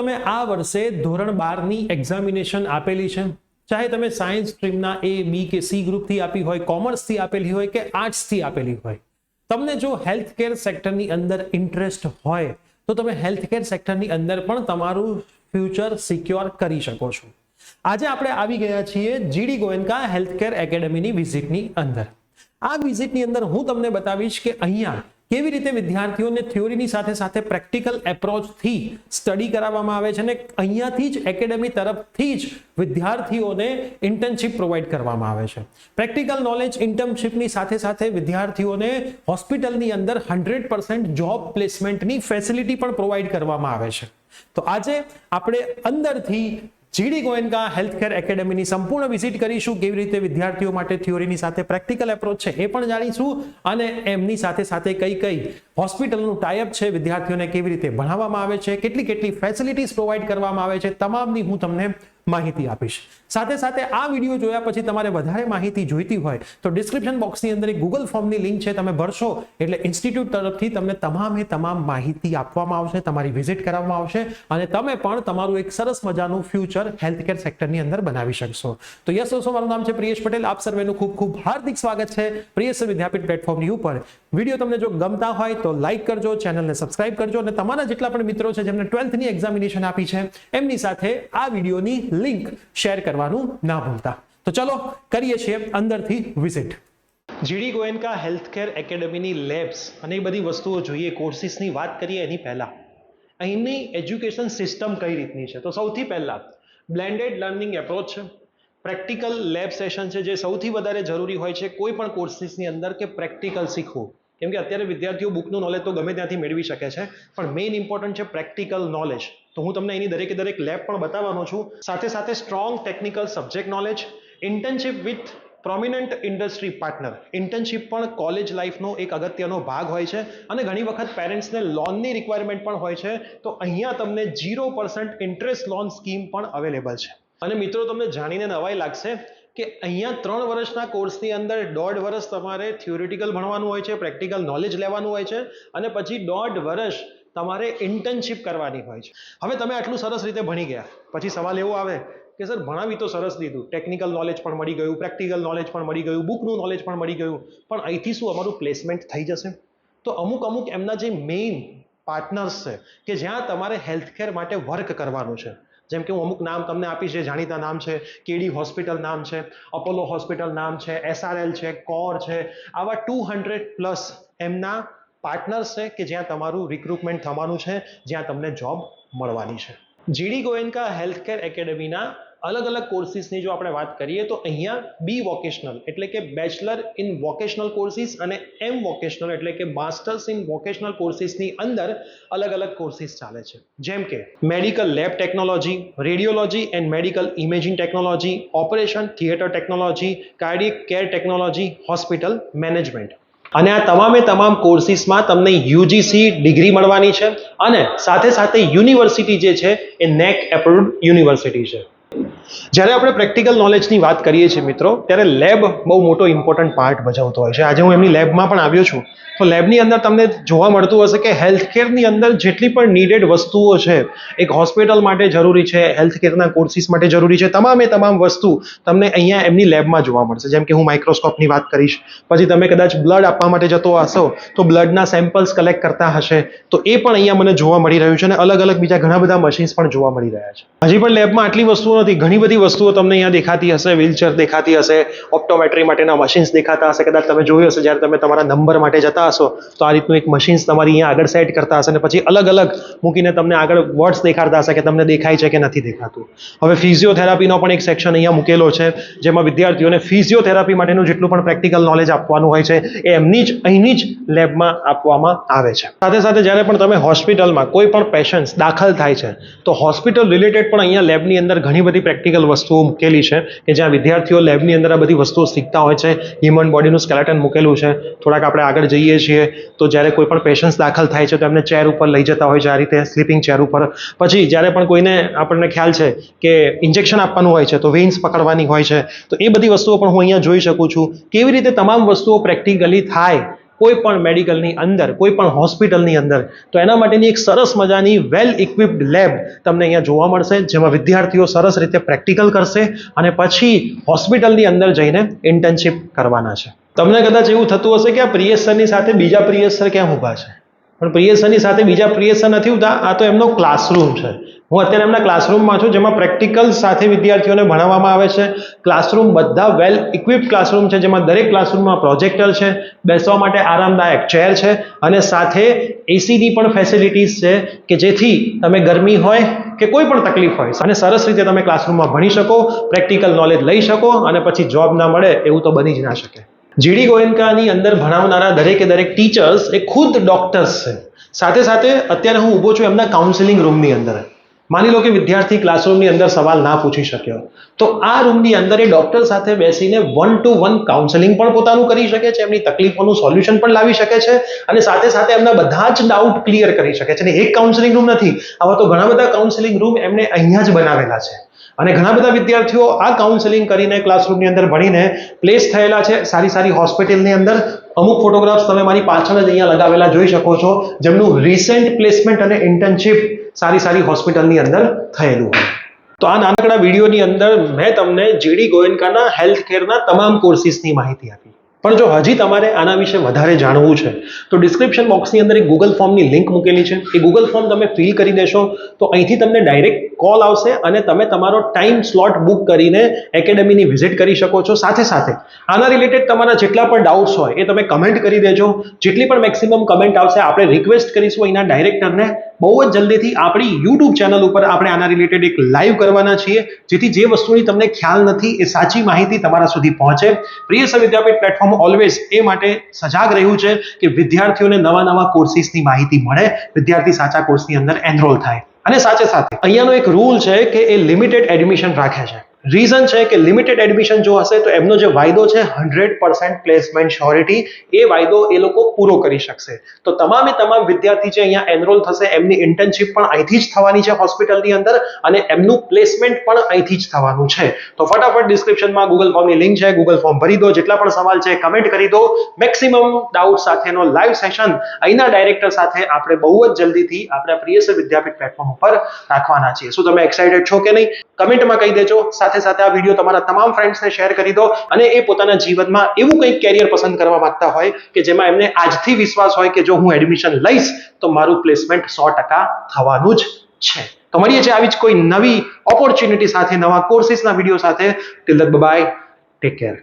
તમે આ વર્ષે ધોરણ 12 ની એક્ઝામિનેશન આપેલી છે, ચાહે તમે સાયન્સ સ્ટ્રીમના A, B કે C ગ્રુપથી આપી હોય, કોમર્સથી આપેલી હોય કે આર્ટ્સથી આપેલી હોય, તમને જો હેલ્થ કેર સેક્ટરની અંદર ઇન્ટરેસ્ટ હોય તો તમે હેલ્થ કેર સેક્ટરની અંદર પણ તમારું ફ્યુચર સિક્યોર કરી શકો છો. આજે આપણે આવી ગયા છીએ GD ગોયનકા હેલ્થ કેર એકેડમીની વિઝિટની અંદર. આ વિઝિટની અંદર હું તમને બતાવીશ કે અહીંયા કેવી રીતે વિદ્યાર્થીઓને થિયોરીની સાથે સાથે પ્રેક્ટિકલ એપ્રોચથી સ્ટડી કરાવવામાં આવે છે અને અહીંયાથી જ એકેડમી તરફથી જ વિદ્યાર્થીઓને ઇન્ટર્નશિપ પ્રોવાઈડ કરવામાં આવે છે. પ્રેક્ટિકલ નોલેજ ઇન્ટર્નશિપની સાથે સાથે વિદ્યાર્થીઓને હોસ્પિટલની અંદર 100% જોબ પ્લેસમેન્ટની ફેસિલિટી પણ પ્રોવાઈડ કરવામાં આવે છે. તો આજે આપણે અંદરથી GD ગોયનકા હેલ્થ કેર એકેડમીની સંપૂર્ણ વિઝિટ કરીશું. કેવી રીતે વિદ્યાર્થીઓ માટે થિયોરીની સાથે પ્રેક્ટિકલ એપ્રોચ છે એ પણ જાણીશું અને એમની સાથે સાથે કઈ કઈ હોસ્પિટલનું ટાઈઅપ છે, વિદ્યાર્થીઓને કેવી રીતે ભણાવવામાં આવે છે, કેટલી કેટલી ફેસિલિટીઝ પ્રોવાઈડ કરવામાં આવે છે, તમામની હું તમને માહિતી આપીશ. સાથે સાથે આ વિડીયો જોયા પછી તમારે વધારે માહિતી જોઈતી હોય તો ડિસ્ક્રિપ્શન બોક્સની અંદર એક ગૂગલ ફોર્મની લિંક છે, તમે ભરશો એટલે ઇન્સ્ટિટ્યૂટ તરફથી તમને તમામે તમામ માહિતી આપવામાં આવશે, તમારી વિઝિટ કરાવવામાં આવશે અને તમે પણ તમારું એક સરસ મજાનું ફ્યુચર હેલ્થકેર સેક્ટરની અંદર બનાવી શકશો. તો યસ દોસ્તો, મારું નામ છે પ્રિયેશ પટેલ. આપ સર્વેનું ખૂબ ખૂબ હાર્દિક સ્વાગત છે પ્રિયેશ વિદ્યાપીઠ પ્લેટફોર્મની ઉપર. વિડીયો તમને જો ગમતા હોય તો લાઈક કરજો, ચેનલને સબસ્ક્રાઇબ કરજો અને તમારા જેટલા પણ મિત્રો છે જેમને 12th ની એક્ઝામિનેશન આપી છે એમની સાથે આ વિડીયોની લિંક શેર કરવાનું ના ભૂલતા. તો ચલો કરીએ છીએ અંદરથી વિઝિટ. GD ગોયનકા હેલ્થકેર એકેડમીની લેબ્સ અને એ બધી વસ્તુઓ જોઈએ, કોર્સિસની વાત કરીએ એની પહેલા અહીંની એજ્યુકેશન સિસ્ટમ કઈ રીતની છે. તો સૌથી પહેલા બ્લેન્ડેડ લર્નિંગ એપ્રોચ છે, પ્રેક્ટિકલ લેબ સેશન છે જે સૌથી વધારે જરૂરી હોય છે કોઈ પણ કોર્સિસની અંદર કે પ્રેક્ટિકલ શીખવું. કેમ કે અત્યારે વિદ્યાર્થીઓ બુકનું નોલેજ તો ગમે ત્યાંથી મેળવી શકે છે, પણ મેઇન ઇમ્પોર્ટન્ટ છે પ્રેક્ટિકલ નોલેજ. તો હું તમને એની દરેકે દરેક લેબ પણ બતાવવાનો છું. સાથે સાથે strong technical subject knowledge, internship with prominent industry partner. Internship પણ કોલેજ લાઈફનો એક અગત્યનો ભાગ હોય છે અને ઘણી વખત પેરેન્ટ્સને લોનની રિક્વાયરમેન્ટ પણ હોય છે. તો અહીંયા તમને 0% ઇન્ટરેસ્ટ લોન સ્કીમ પણ અવેલેબલ છે. અને મિત્રો, તમને જાણીને નવાઈ લાગશે કે અહીંયા 3 વર્ષના કોર્સની અંદર 1.5 વર્ષ તમારે થિયોરિટિકલ ભણવાનું હોય છે, પ્રેક્ટિકલ નોલેજ લેવાનું હોય છે અને પછી 1.5 વર્ષ તમારે ઇન્ટર્નશિપ કરવાની હોય છે. હવે તમે આટલું સરસ રીતે ભણી ગયા પછી સવાલ એવો આવે કે સર ભણાવી તો સરસ દીધું, ટેકનિકલ નોલેજ પણ મળી ગયું, પ્રેક્ટિકલ નોલેજ પણ મળી ગયું, બુકનું નોલેજ પણ મળી ગયું, પણ અહીંથી શું અમારું પ્લેસમેન્ટ થઈ જશે? તો અમુક એમના જે મેઇન પાર્ટનર્સ છે કે જ્યાં તમારે હેલ્થકેર માટે વર્ક કરવાનું છે, જેમ કે હું અમુક નામ તમને આપીશ, જે જાણીતા નામ છે, KD હોસ્પિટલ નામ છે, અપોલો હોસ્પિટલ નામ છે, SRL છે, કોર છે, આવા 200+ એમના પાર્ટનર્સ છે કે જ્યાં તમારું રિક્રુટમેન્ટ થવાનું છે, જ્યાં તમને જોબ મળવાની છે. GD ગોયનકા હેલ્થકેર એકેડમીના અલગ અલગ કોર્સિસની જો આપણે વાત કરીએ તો અહીંયા B વોકેશનલ એટલે કે બેચલર ઇન વોકેશનલ કોર્સિસ અને M વોકેશનલ એટલે કે માસ્ટર્સ ઇન વોકેશનલ કોર્સિસની અંદર અલગ અલગ કોર્સિસ ચાલે છે, જેમ કે medical lab technology, radiology and medical imaging technology, operation theatre technology, cardiac care technology, hospital management. અને આ તમામ કોર્સિસમાં તમને UGC ડિગ્રી મળવાની છે અને સાથે સાથે યુનિવર્સિટી જે છે એ NAC એપ્રુવ્ડ યુનિવર્સિટી છે. જ્યારે આપણે પ્રેક્ટિકલ નોલેજની વાત કરીએ છીએ મિત્રો, ત્યારે લેબ બહુ મોટો ઇમ્પોર્ટન્ટ પાર્ટ ભજવતો હોય છે. આજે હું એમની લેબમાં પણ આવ્યો છું તો લેબની અંદર તમને જોવા મળતું હશે કે હેલ્થકેરની અંદર જેટલી પણ નીડેડ વસ્તુઓ છે, એક હોસ્પિટલ માટે જરૂરી છે, હેલ્થકેરના કોર્સિસ માટે જરૂરી છે, તમામ વસ્તુ તમને અહીંયા એમની લેબમાં જોવા મળશે. જેમ કે હું માઇક્રોસ્કોપની વાત કરીશ, પછી તમે કદાચ બ્લડ આપવા માટે જતો હશો તો બ્લડના સેમ્પલ્સ કલેક્ટ કરતા હશે તો એ પણ અહીંયા મને જોવા મળી રહ્યું છે અને અલગ અલગ બીજા ઘણા બધા મશીન્સ પણ જોવા મળી રહ્યા છે. હજી પણ લેબમાં આટલી વસ્તુઓ નથી, ઘણી બધી વસ્તુઓ તમને અહીંયા દેખાતી હશે. વ્હીલચેર દેખાતી હશે, ઓપ્ટોમેટ્રી માટેના મશીન્સ દેખાતા હશે, કદાચ તમે જોયું હશે જ્યારે તમે તમારા નંબર માટે જતા હશો તો આ રીતનું એક મશીન્સ તમારી અહીંયા આગળ સેટ કરતા હશે અને પછી અલગ અલગ મૂકીને તમને આગળ વર્ડ્સ દેખાડતા હશે કે તમને દેખાય છે કે નથી દેખાતું. હવે ફિઝિયોથેરાપીનો પણ એક સેક્શન અહીંયા મૂકેલો છે, જેમાં વિદ્યાર્થીઓને ફિઝિયોથેરાપી માટેનું જેટલું પણ પ્રેક્ટિકલ નોલેજ આપવાનું હોય છે એ અહીંની જ લેબમાં આપવામાં આવે છે. સાથે સાથે જ્યારે પણ તમે હોસ્પિટલમાં કોઈ પણ પેશન્ટ દાખલ થાય છે તો હોસ્પિટલ રિલેટેડ પણ અહીંયા લેબની અંદર ઘણી બધી પ્રેક્ટિકલ વસ્તુઓ મૂકેલી છે કે જ્યાં વિદ્યાર્થીઓ લેબની અંદર આ બધી વસ્તુઓ શીખતા હોય છે. હ્યુમન બોડીનું સ્કેલેટન મૂકેલું છે. થોડાક આપણે આગળ જઈએ છીએ તો જ્યારે કોઈ પણ પેશન્ટ દાખલ થાય છે તો એમને ચેર ઉપર લઈ જતા હોય છે, આ રીતે સ્લીપિંગ ચેર ઉપર. પછી જ્યારે પણ કોઈને આપણને ખ્યાલ છે કે ઇન્જેક્શન આપવાનું હોય છે તો વેઇન્સ પકડવાની હોય છે, તો એ બધી વસ્તુઓ પણ હું અહીંયા જોઈ શકું છું. કેવી રીતે તમામ વસ્તુઓ પ્રેક્ટિકલી થાય કોઈ પણ મેડિકલની અંદર, કોઈ પણ હોસ્પિટલની અંદર, તો એના માટેની એક સરસ મજાની વેલ ઇક્વિપ્ડ લેબ તમને અહીંયા જોવા મળશે, જેમાં વિદ્યાર્થીઓ સરસ રીતે પ્રેક્ટિકલ કરશે અને પછી હોસ્પિટલની અંદર જઈને ઇન્ટર્નશિપ કરવાના છે. તમને કદાચ એવું થતું હશે કે આ પ્રિયેશ સરની સાથે બીજા પ્રિયેશ સર કેમ ઊભા છે? પણ પ્રિયેશ સરની સાથે બીજા પ્રિયેશ સર નથી ઉતા, આ તો એમનો ક્લાસરૂમ છે. હું અત્યારે એમના ક્લાસરૂમમાં છું, જેમાં પ્રેક્ટિકલ સાથે વિદ્યાર્થીઓને ભણાવવામાં આવે છે. ક્લાસરૂમ બધા વેલ ઇક્વિપ્ડ ક્લાસરૂમ છે, જેમાં દરેક ક્લાસરૂમમાં પ્રોજેક્ટર છે, બેસવા માટે આરામદાયક ચેર છે અને સાથે એસીની પણ ફેસિલિટીઝ છે કે જેથી તમે ગરમી હોય કે કોઈ પણ તકલીફ હોય અને સરસ રીતે તમે ક્લાસરૂમમાં ભણી શકો, પ્રેક્ટિકલ નોલેજ લઈ શકો અને પછી જોબ ના મળે એવું તો બની જ ના શકે. જીડી ગોયનકાની અંદર ભણાવનારા દરેકે દરેક ટીચર્સ એ ખુદ ડોક્ટર્સ છે. સાથે સાથે અત્યારે હું ઊભો છું એમના કાઉન્સિલિંગ રૂમની અંદર. માની લો કે વિદ્યાર્થી ક્લાસરૂમની અંદર સવાલ ના પૂછી શક્યો, તો આ રૂમની અંદર એ ડોક્ટર સાથે બેસીને 1-to-1 કાઉન્સેલિંગ પણ પોતાનું કરી શકે છે, એમની તકલીફોનું સોલ્યુશન પણ લાવી શકે છે અને સાથે સાથે એમના બધા જ ડાઉટ ક્લિયર કરી શકે છે. અને એક કાઉન્સેલિંગ રૂમ નથી, આવા તો ઘણા બધા કાઉન્સેલિંગ રૂમ એમને અહીંયા જ બનાવેલા છે અને ઘણા બધા વિદ્યાર્થીઓ આ કાઉન્સેલિંગ કરીને ક્લાસરૂમની અંદર ભણીને પ્લેસ થયેલા છે સારી સારી હોસ્પિટલની અંદર. અમુક ફોટોગ્રાફ્સ તમે મારી પાછળ જ અહીંયા લગાવેલા જોઈ શકો છો, જેમનું રિસેન્ટ પ્લેસમેન્ટ અને ઇન્ટર્નશિપ સારી સારી હોસ્પિટલની અંદર થયેલું હોય. તો આ નાનકડા વિડીયોની અંદર મેં તમને જીડી ગોયનકાના હેલ્થ કેરના તમામ કોર્સિસની માહિતી આપી. પણ જો હજી તમારે આના વિશે વધારે જાણવું છે તો ડિસ્ક્રિપ્શન બોક્સની અંદર એક ગૂગલ ફોર્મની લિંક મૂકેલી છે. એ ગૂગલ ફોર્મ તમે ફિલ કરી દેશો તો અહીંથી તમને ડાયરેક્ટ કોલ આવશે અને તમે તમારો ટાઈમ સ્લોટ બુક કરીને એકેડેમીની વિઝિટ કરી શકો છો. સાથે સાથે આના રિલેટેડ તમારા જેટલા પણ ડાઉટ્સ હોય એ તમે કમેન્ટ કરી દેજો. જેટલી પણ મેક્સિમમ કમેન્ટ આવશે આપણે રિક્વેસ્ટ કરીશું અહીંના ડાયરેક્ટરને. બહુ જ જલ્દીથી આપણી યુટ્યુબ ચેનલ ઉપર આપણે આના રિલેટેડ એક લાઈવ કરવાના છીએ, જેથી જે વસ્તુની તમને ખ્યાલ નથી એ સાચી માહિતી તમારા સુધી પહોંચે. પ્રિય સર વિદ્યાપીઠ પ્લેટફોર્મ ઓલવેઝ એ માટે સજાગ રહ્યું છે કે વિદ્યાર્થીઓને નવા નવા કોર્સિસની માહિતી મળે, વિદ્યાર્થી સાચા કોર્સની અંદર એનરોલ થાય. અને સાથે સાથે અહીંયાનો એક રૂલ છે કે એ લિમિટેડ એડમિશન રાખે છે. રીઝન છે કે લિમિટેડ એડમિશન જો હશે તો એમનો જે વાયદો છે 100% પ્લેસમેન્ટ શ્યોરિટી, એ વાયદો એ લોકો પૂરો કરી શકશે. તો તમામે તમામ વિદ્યાર્થી જે અહીંયા એનરોલ થશે એમની ઇન્ટર્નશિપ પણ અહીંથી જ થવાની છે હોસ્પિટલની અંદર અને એમનું પ્લેસમેન્ટ પણ અહીંથી જ થવાનું છે. તો ફટાફટ ડિસ્ક્રિપ્શનમાં ગૂગલ ફોર્મની લિંક છે, ગૂગલ ફોર્મ ભરી દો. જેટલા પણ સવાલ છે કમેન્ટ કરી દો. મેક્સિમમ ડાઉટ સાથેનો લાઈવ સેશન અહીંના ડાયરેક્ટર સાથે આપણે બહુ જ જલ્દીથી આપણા પ્રિયસર વિદ્યાપીઠ પ્લેટફોર્મ ઉપર રાખવાના છીએ. શું તમે એક્સાઇટેડ છો કે નહીં? કમેન્ટમાં કહી દેજો. સાથે સાથે આ વિડીયો તમારા તમામ ફ્રેન્ડ્સને શેર કરી દો અને એ પોતાના જીવનમાં એવું કંઈક કેરિયર પસંદ કરવા માંગતા હોય કે જેમાં એમને આજથી વિશ્વાસ હોય કે જો હું એડમિશન લઈશ તો મારું પ્લેસમેન્ટ 100% થવાનું જ છે. તો મળીએ છીએ આવી જ કોઈ નવી ઓપોર્ચ્યુનિટી સાથે, નવા કોર્સિસના વિડીયો સાથે. Till then by, take care.